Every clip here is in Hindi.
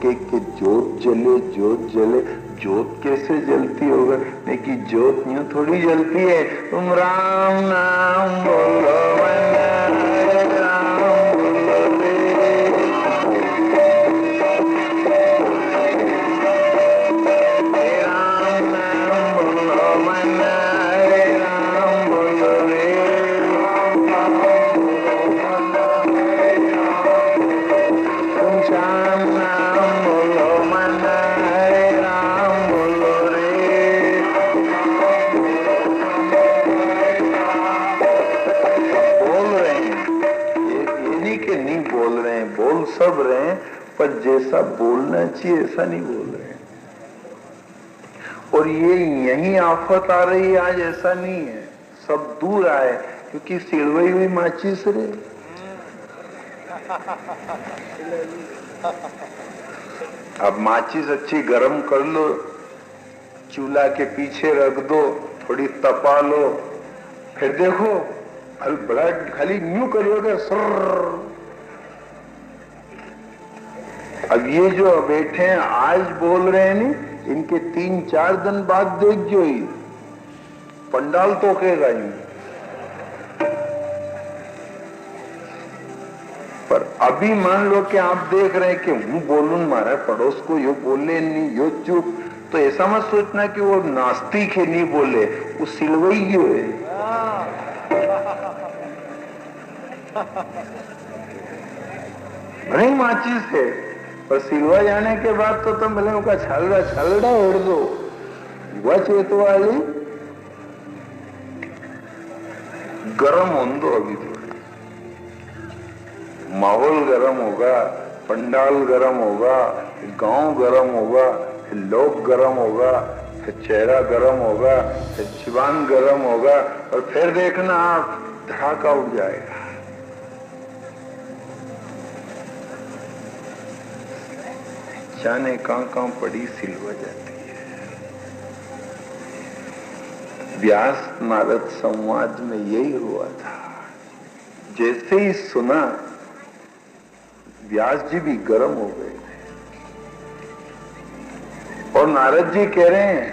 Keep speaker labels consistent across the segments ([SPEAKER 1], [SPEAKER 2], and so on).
[SPEAKER 1] कि ज्योत जले, ज्योत जले। ज्योत कैसे जलती होगा? नहीं कि ज्योत यूं थोड़ी जलती है। तुम राम नाम बोलो, हरे राम बोलो रे, राम नाम बोलो, हरे राम बोलो रे, तुम श्याम नाम बोलो, हरे राम बोलो रे। बोल रहे हैं, ये नहीं कि नहीं बोल रहे हैं, बोल सब रहे हैं, पर जैसा बोलना चाहिए ऐसा नहीं बोल रहे हैं। और ये यही आफत आ रही है आज, ऐसा नहीं है, सब दूर आए, क्योंकि सिलवई हुई माचिस रे। अब माचिस अच्छी गरम कर लो, चूल्हा के पीछे रख दो, थोड़ी तपा लो, फिर देखो अभी बड़ा खाली यूं करिएगा सर। अब ये जो बैठे हैं आज बोल रहे हैं नहीं, इनके 3-4 दिन बाद देख जो ही पंडाल तोकेगा ही। पर अभी मान लो कि आप देख रहे हैं कि हूं बोलूं मारा पड़ोस को यो बोले नहीं, यो चुप, तो ऐसा मत सोचना कि वो नास्तिक है नहीं बोले, वो सिलवई क्यों है। भले माचिस है, पर सिलवा जाने के बाद तो तुम भले उनका छलड़ा उड़ दो। युवा चेत वाली गरम होने दो, अभी तो माहौल गरम होगा, पंडाल गरम होगा, गांव गरम होगा, लोग गरम होगा, फिर चेहरा गरम होगा, फिर जीवान गरम होगा, और फिर देखना आप धड़ाका उठ जाएगा। जाने कहां पड़ी सिलवा जाती है। व्यास नारद संवाद में यही हुआ था। जैसे ही सुना, व्यास जी भी गर्म हो गए थे, और नारद जी कह रहे हैं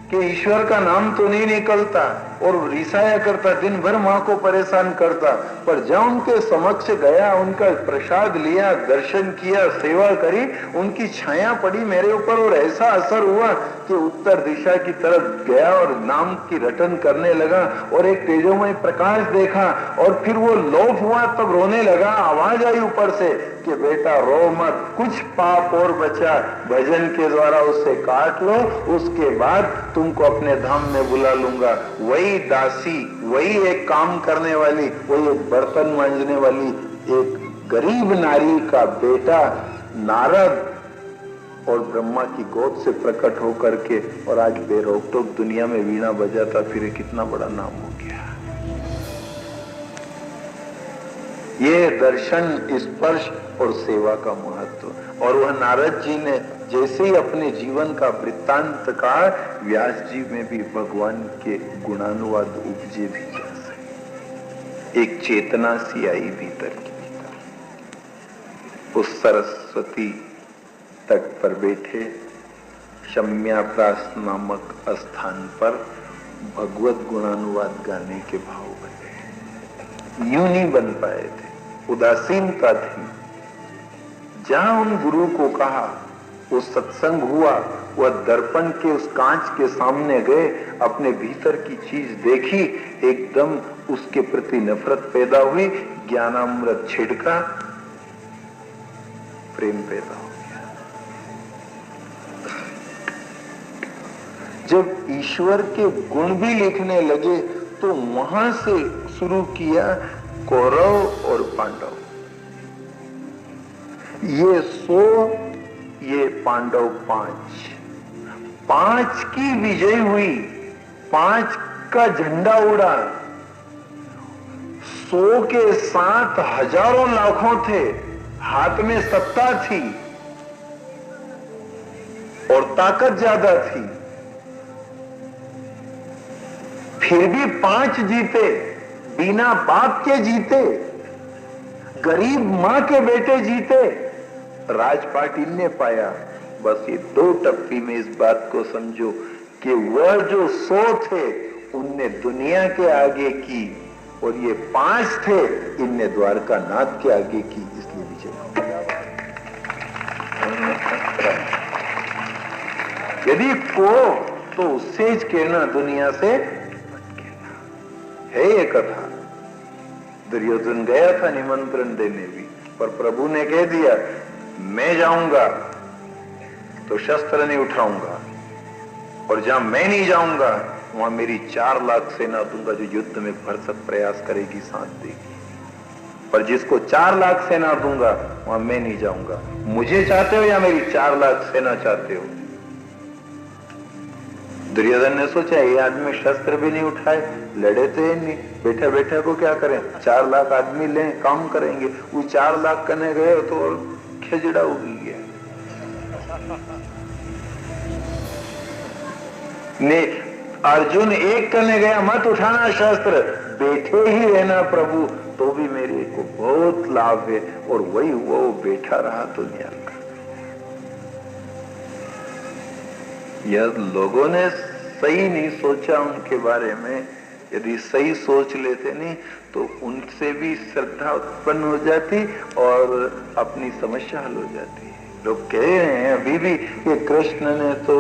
[SPEAKER 1] कि ईश्वर का नाम तो नहीं निकलता, और रिसाया करता, दिन भर मां को परेशान करता, पर जब उनके समक्ष गया, उनका प्रसाद लिया, दर्शन किया, सेवा करी, उनकी छाया पड़ी मेरे ऊपर, और ऐसा असर हुआ कि उत्तर दिशा की तरफ गया और नाम की रटन करने लगा, और एक तेजोमय प्रकाश देखा, और फिर वो लोभ हुआ, तब रोने लगा। आवाज आई ऊपर से कि बेटा रो मत, कुछ पाप और बचा, भजन के द्वारा उससे काट लो, उसके बाद तुमको अपने धाम में बुला लूंगा। वही दासी, वही एक काम करने वाली, वही एक बर्तन मांजने वाली एक गरीब नारी का बेटा नारद और ब्रह्मा की गोद से प्रकट होकर के, और आज बेरोक टोक दुनिया में वीणा बजाता फिर कितना बड़ा नाम हो गया। ये दर्शन, स्पर्श और सेवा का महत्व। और वह नारद जी ने जैसे ही अपने जीवन का वृत्तांत कहा, व्यास जी में भी भगवान के गुणानुवाद उपजे भी जैसे एक चेतना सी आई भीतर की भीतर। उस सरस्वती तट पर बैठे शम्याप्रास नामक स्थान पर भगवत गुणानुवाद गाने के भाव बने। यूं नहीं बन पाए थे, उदासीनता थी। जहां उन गुरु को कहा, वो सत्संग हुआ, वह दर्पण के उस कांच के सामने गए, अपने भीतर की चीज देखी, एकदम उसके प्रति नफरत पैदा हुई, ज्ञानामृत छिड़का, प्रेम पैदा हो गया। जब ईश्वर के गुण भी लिखने लगे, तो वहां से शुरू किया कौरव और पांडव। ये 100, ये पांडव 5। 5 की विजय हुई, 5 का झंडा उड़ा। 100 के साथ हजारों लाखों थे, हाथ में सत्ता थी और ताकत ज्यादा थी, फिर भी 5 जीते, बिना बाप के जीते, गरीब मां के बेटे जीते, राजपाट इनने पाया। बस ये 2 टप्पी में इस बात को समझो कि वह जो 100 थे उनने दुनिया के आगे की, और ये 5 थे इनने द्वारका नाथ के आगे की, इसलिए विजय। यदि को तो उससे कहना दुनिया से है। ये कथा दुर्योधन गया था निमंत्रण देने भी, पर प्रभु ने कह दिया मैं जाऊंगा तो शस्त्र नहीं उठाऊंगा, और जहां मैं नहीं जाऊंगा वहां मेरी 4 लाख सेना दूंगा जो युद्ध में भरसक प्रयास करेगी, साथ देगी। पर जिसको 4 लाख सेना दूंगा वहां मैं नहीं जाऊंगा। मुझे चाहते हो या मेरी 4 लाख सेना चाहते हो? दुर्योधन ने सोचा ये आदमी शस्त्र भी नहीं उठाए, लड़े तो नहीं, बैठा बैठा को क्या करें, 4 लाख आदमी लें, काम करेंगे। वो 4 लाख करने गए तो और खिजड़ा उगी गया। ने अर्जुन एक करने गया, मत उठाना शस्त्र, बैठे ही रहना प्रभु, तो भी मेरे को बहुत लाभ है। और वही हुआ, वो बैठा रहा तो न्याय का। यह लोगों ने सही नहीं सोचा उनके बारे में। यदि सही सोच लेते नहीं तो उनसे भी श्रद्धा उत्पन्न हो जाती और अपनी समस्या हल हो जाती। लोग कह रहे हैं अभी भी कि कृष्ण ने तो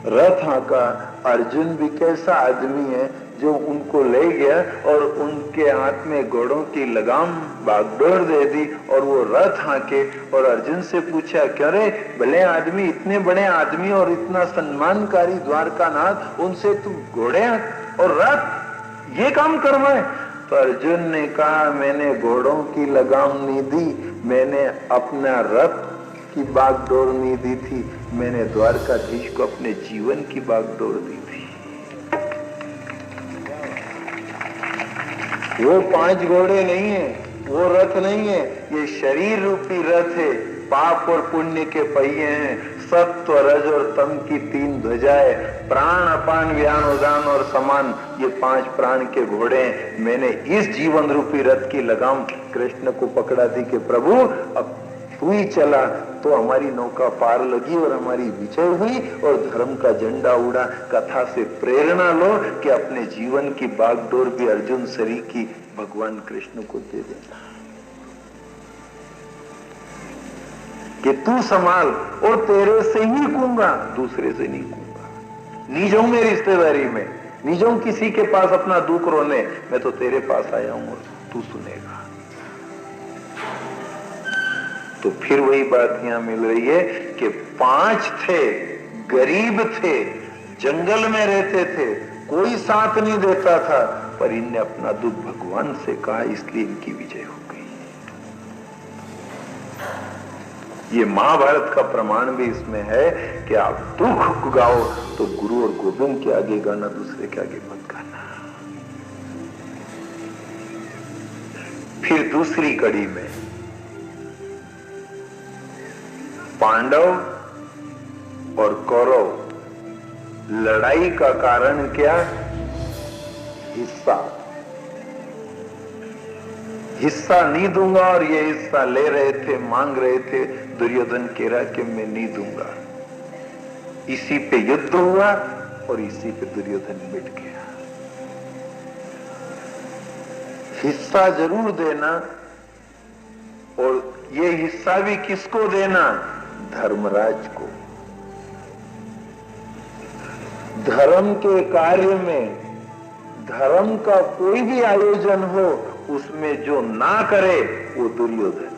[SPEAKER 1] रथ हाँका, अर्जुन भी कैसा आदमी है जो उनको ले गया और उनके हाथ में घोड़ों की लगाम बागडोर दे दी और वो रथ हाँके। और अर्जुन से पूछा क्या रे भले आदमी, इतने बड़े आदमी और इतना सम्मानकारी द्वारका नाथ, उनसे तुम घोड़े और रथ ये काम करवाए? तो अर्जुन ने कहा मैंने घोड़ों की लगाम नहीं दी, मैंने अपना रथ की बागडोर नहीं दी थी, मैंने द्वारकाधीश को अपने जीवन की बागडोर दी थी। वो 5 घोड़े नहीं है, वो रथ नहीं है, ये शरीर रूपी रथ है। पाप और पुण्य के पहिए हैं, सत्व रज और तम की 3 ध्वजाएं, प्राण अपान व्यान उदान और समान, ये 5 प्राण के घोड़े हैं। मैंने इस जीवन रूपी रथ की लगाम कृष्ण को पकड़ा दी कि प्रभु अब तू ही चला तो हमारी नौका पार लगी और हमारी विजय हुई और धर्म का झंडा उड़ा। कथा से प्रेरणा लो कि अपने जीवन की बागडोर भी अर्जुन सरीखी भगवान कृष्ण को दे देना कि तू संभाल, और तेरे से ही कूंगा, दूसरे से नहीं कूंगा। नहीं जाऊं मैं रिश्तेदारी में, नहीं जाऊं किसी के पास अपना दुख रोने, मैं तो तेरे पास आया हूं और तू सुनेगा। तो फिर वही बात यहां मिल रही है कि 5 थे, गरीब थे, जंगल में रहते थे, कोई साथ नहीं देता था, पर इनने अपना दुख भगवान से कहा, इसलिए इनकी विजय हो गई। ये महाभारत का प्रमाण भी इसमें है कि आप दुख गाओ तो गुरु और गोविंद के आगे गाना, दूसरे के आगे मत गाना। फिर दूसरी कड़ी में पांडव और कौरव लड़ाई का कारण क्या? हिस्सा। हिस्सा नहीं दूंगा, और ये हिस्सा ले रहे थे, मांग रहे थे। दुर्योधन कह रहा कि मैं नहीं दूंगा। इसी पे युद्ध हुआ और इसी पे दुर्योधन मिट गया। हिस्सा जरूर देना, और ये हिस्सा भी किसको देना? धर्मराज को। धर्म के कार्य में, धर्म का कोई भी आयोजन हो, उसमें जो ना करे वो दुर्योधन।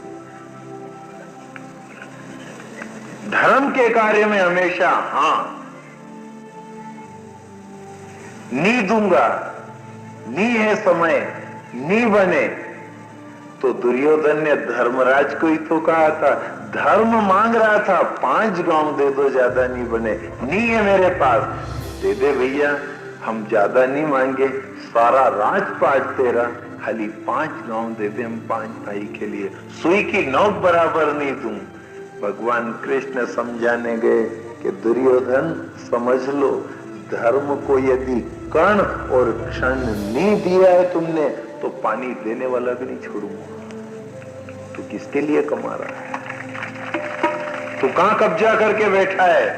[SPEAKER 1] धर्म के कार्य में हमेशा हां, नहीं दूंगा, नहीं है समय, नहीं बने। तो दुर्योधन ने धर्मराज को ही तो कहा था, धर्म मांग रहा था, 5 गांव दे दो, ज्यादा नहीं बने, नहीं है मेरे पास, दे दे भैया, हम ज्यादा नहीं मांगे, सारा राजपाट तेरा, खाली 5 गांव दे दे, हम 5 भाई के लिए, सुई की नोक बराबर नहीं दूं। भगवान कृष्ण समझाने गए कि दुर्योधन समझ लो, धर्म को यदि कण और क्षण नहीं दिया है तुमने, तो पानी देने वाला भी नहीं छोड़ूंगा। तो किसके लिए कमा रहा है? तू कहां कब्जा करके बैठा है?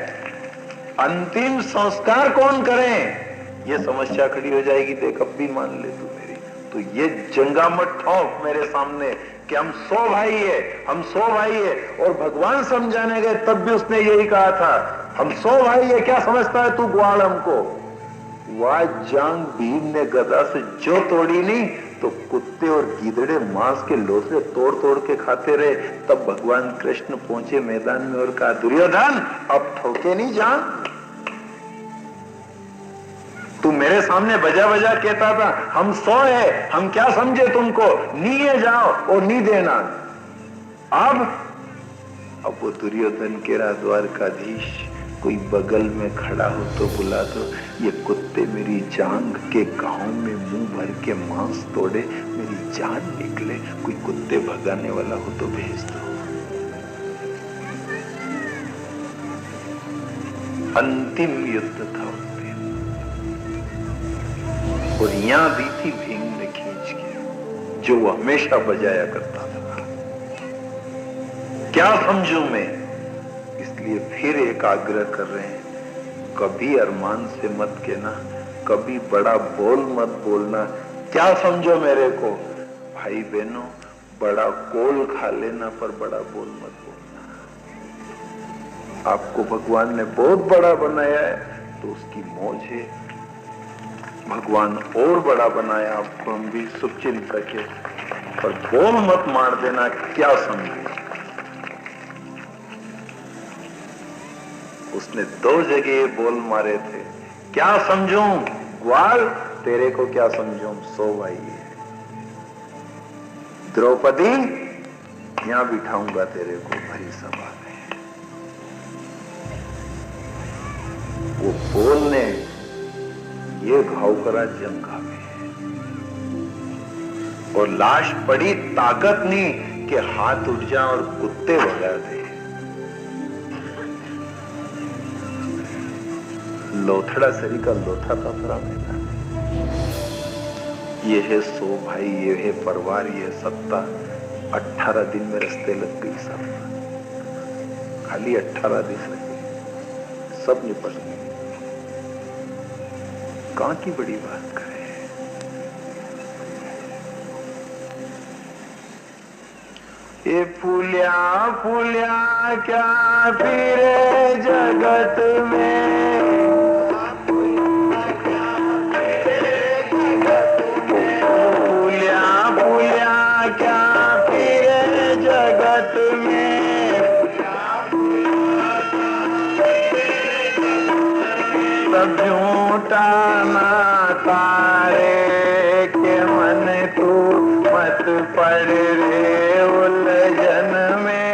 [SPEAKER 1] अंतिम संस्कार कौन करे? ये समस्या खड़ी हो जाएगी। देख अब भी मान ले तू मेरी, तो ये जंगा मत ठोक मेरे सामने कि हम 100 भाई है, हम 100 भाई है। और भगवान समझाने गए तब भी उसने यही कहा था, हम 100 भाई है, क्या समझता है तू ग्वाल हमको? वह जांग भीम ने गदा से जो तोड़ी नहीं, तो कुत्ते और गीदड़े मांस के लोथड़े तोड़ तोड़ के खाते रहे। तब भगवान कृष्ण पहुंचे मैदान में और कहा, दुर्योधन अब ठोके नहीं जान। तू मेरे सामने बजा बजा कहता था हम 100 है, हम क्या समझे तुमको, नीचे जाओ और नी देना। अब वो दुर्योधन के रहा, द्वारकाधीश कोई बगल में खड़ा हो तो बुला दो, ये कुत्ते मेरी जांग के घाव में मुंह भर के मांस तोड़े, मेरी जान निकले, कोई कुत्ते भगाने वाला हो तो भेज दो। अंतिम युद्ध था उस दिन, और यहां दी थी भीम ने खींच के, जो वो हमेशा बजाया करता था। क्या समझूं मैं? इसलिए फिर एक आग्रह कर रहे हैं, कभी अरमान से मत कहना, कभी बड़ा बोल मत बोलना। क्या समझो मेरे को? भाई बहनों, बड़ा कोल खा लेना पर बड़ा बोल मत बोलना। आपको भगवान ने बहुत बड़ा बनाया है तो उसकी मौज है। भगवान और बड़ा बनाया आपको, हम भी शुभचिंतक है, पर बोल मत मार देना। क्या समझे? उसने 2 जगह बोल मारे थे। क्या समझूं ग्वाल, तेरे को क्या समझूं, 100 भाई है। द्रौपदी यहां बिठाऊंगा तेरे को भरी सभा में। वो बोलने ये घाव करा जंगा में, और लाश पड़ी, ताकत नहीं कि हाथ उठ जा और कुत्ते भगा दे। लोथड़ा सरी का लोथा था थोड़ा मैदान। ये है 100 भाई, ये है परिवार, ये है सत्ता। 18 दिन में रस्ते लग गई सब, खाली 18 दिन लगे, सब निपट गए। कहां की बड़ी बात करें। ये फूलिया फूलिया क्या फिरे जगत में, झूठा ना तारे के मन तू मत पड़ रे उलझन में।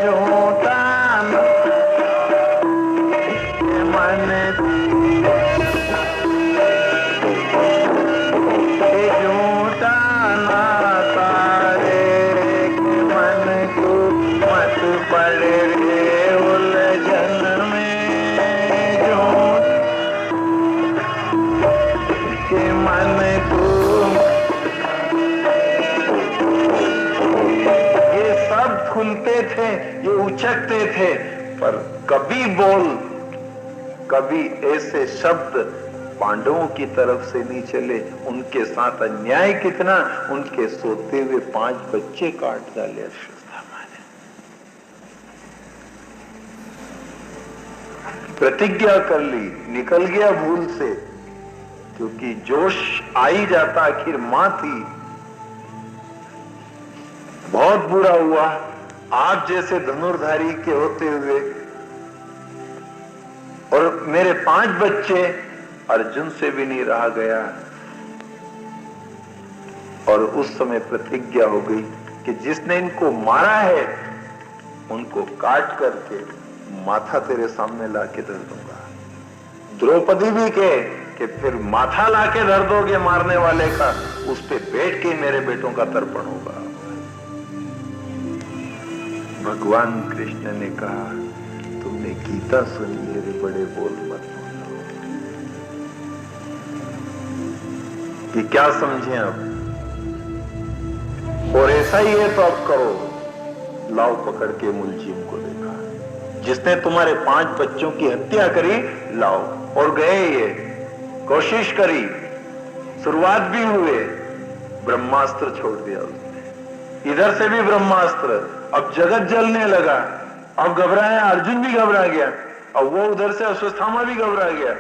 [SPEAKER 1] झूठा ना के मन झूठा ना तारे के मन तू मत पड़ रे उलझन में। ये सब खुलते थे, ये उचकते थे, पर कभी बोल, कभी ऐसे शब्द पांडवों की तरफ से नहीं चले। उनके साथ अन्याय कितना, उनके सोते हुए 5 बच्चे काट डाले अश्वत्थामा ने। प्रतिज्ञा कर ली, निकल गया भूल से, क्योंकि जोश आ ही जाता। आखिर मां थी। बहुत बुरा हुआ, आप जैसे धनुर्धारी के होते हुए, और मेरे 5 बच्चे, अर्जुन से भी नहीं रहा गया। और उस समय प्रतिज्ञा हो गई कि जिसने इनको मारा है उनको काट करके माथा तेरे सामने लाके धर दूंगा। द्रौपदी भी कहे कि फिर माथा लाके धर दोगे मारने वाले का, उस पे बैठ के मेरे बेटों का तर्पण होगा। भगवान कृष्ण ने कहा, तुमने गीता सुनी है रे, बड़े बोल मत बोलो। कि क्या समझे अब, और ऐसा ही है तो अब करो। लाओ पकड़ के मुलजिम को देखा। जिसने तुम्हारे 5 बच्चों की हत्या करी, लाओ। और गए, ये कोशिश करी, शुरुआत भी हुए, ब्रह्मास्त्र छोड़ दिया उसने, इधर से भी ब्रह्मास्त्र। अब जगत जलने लगा, अब घबराया, अर्जुन भी घबरा गया, अब वो उधर से अश्वत्थामा भी घबरा गया।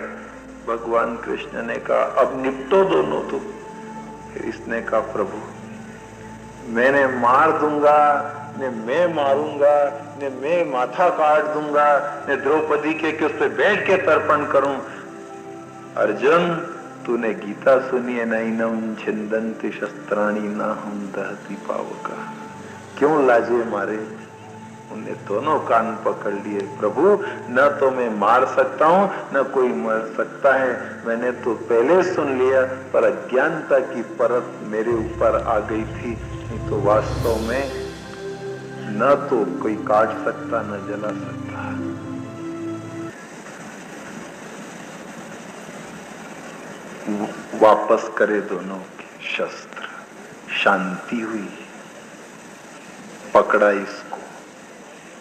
[SPEAKER 1] भगवान कृष्ण ने कहा अब निपटो दोनों तो। फिर इसने कहा प्रभु मैंने मार दूंगा, ने मैं मारूंगा, ने मैं माथा काट दूंगा, ने द्रौपदी के उस पे बैठ के तर्पण करूं। अर्जुन तूने गीता सुनी है, नैनम छिंदन्ति शस्त्राणि न हम दहति पावका, क्यों लाजे मारे। उन्हें दोनों कान पकड़ लिए, प्रभु न तो मैं मार सकता हूं न कोई मर सकता है, मैंने तो पहले सुन लिया, पर अज्ञानता की परत मेरे ऊपर आ गई थी, नहीं तो वास्तव में न तो कोई काट सकता न जला सकता। वापस करे दोनों के शस्त्र, शांति हुई, पकड़ा इसको,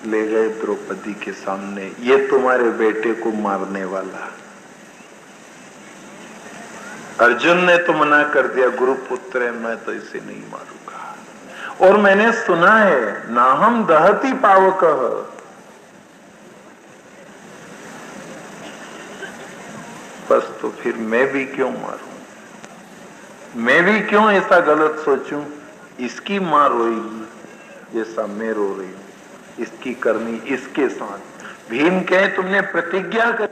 [SPEAKER 1] ले गए द्रौपदी के सामने, ये तुम्हारे बेटे को मारने वाला। अर्जुन ने तो मना कर दिया, गुरुपुत्र है, मैं तो इसे नहीं मारूंगा। और मैंने सुना है नाहम दहति पावकः, बस तो फिर मैं भी क्यों मारूं, मैं भी क्यों ऐसा गलत सोचूं। इसकी मां रोएगी जैसा मैं रो रही हूं, इसकी करनी इसके साथ। भीम कहे तुमने प्रतिज्ञा कर